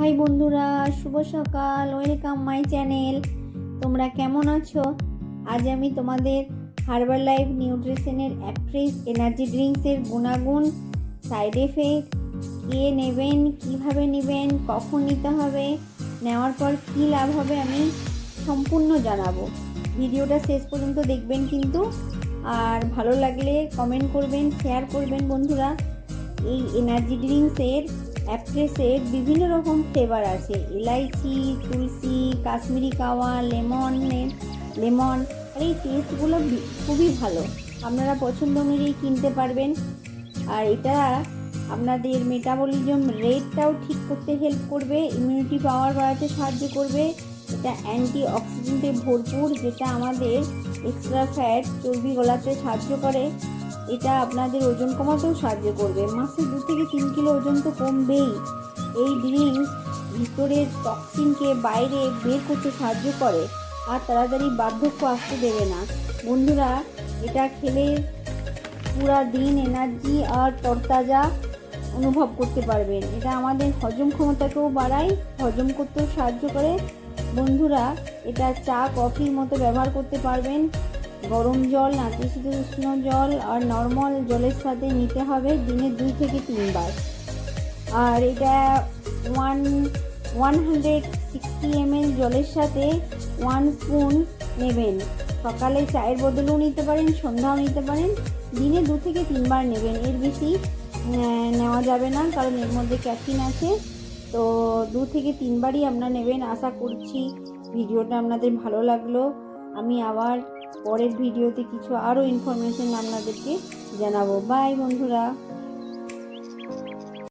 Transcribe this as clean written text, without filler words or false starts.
High বন্ধুরা, শুভ সকাল। Welcome my channel. তোমরা কেমন আছো? আজ আমি তোমাদের হার্বাল লাইফ নিউট্রিশনের অ্যাক্ট্রেস এনার্জি ড্রিঙ্কসের গুণাগুণ, সাইড এফেক্ট, কে নেবেন, কিভাবে নেবেন, কখন নিতে হবে, নেওয়ার পর কী লাভ হবে আমি সম্পূর্ণ জানাবো। ভিডিওটা শেষ পর্যন্ত দেখবেন কিন্তু, আর ভালো লাগলে কমেন্ট করবেন, শেয়ার করবেন। বন্ধুরা, এই এনার্জি ড্রিঙ্কসের অ্যাক্ট্রেসের বিভিন্ন রকম ফ্লেভার আছে। এলাইচি, তুলসী, কাশ্মীরি কাওয়া, লেমন। আর এই টেস্টগুলো খুবই ভালো, আপনারা পছন্দ অনুযায়ী কিনতে পারবেন। আর এটা আপনাদের মেটাবলিজম রেটটাও ঠিক করতে হেল্প করবে, ইমিউনিটি পাওয়ার বাড়াতে সাহায্য করবে। এটা অ্যান্টি অক্সিডেন্টে ভরপুর, যেটা আমাদের এক্সট্রা ফ্যাট, চর্বি গলাতে সাহায্য করে। এটা আপনাদের ওজন কমাতেও সাহায্য করবে। মাসে 2 থেকে 3 কিলো ওজন তো কমবেই। এই ড্রিঙ্কস ভিতরের টক্সিনকে বাইরে বের করতে সাহায্য করে, আর তাড়াতাড়ি বার্ধক্য আসতে দেবে না। বন্ধুরা, এটা খেলে পুরা দিন এনার্জি আর তরতাজা অনুভব করতে পারবেন। এটা আমাদের হজম ক্ষমতাকেও বাড়ায়, হজম করতেও সাহায্য করে। বন্ধুরা, এটা চা, কফির মতো ব্যবহার করতে পারবেন। গরম জল, নাতিশীতোষ্ণ জল আর নর্মাল জলের সাথে নিতে হবে দিনে 2 থেকে 3 বার। আর এটা 160 ml জলের সাথে 1 স্পুন নেবেন। সকালে চায়ের বদলেও নিতে পারেন, সন্ধ্যাও নিতে পারেন। দিনে 2 থেকে 3 বার নেবেন, এর বেশি নেওয়া যাবে না, কারণ এর মধ্যে ক্যাফিন আছে। তো 2 থেকে 3 বারই আপনারা নেবেন। আশা করছি ভিডিওটা আপনাদের ভালো লাগলো। আমি আবার পরের ভিডিওতে কিছু আরও ইনফরমেশন আপনাদেরকে জানাবো। বাই বন্ধুরা।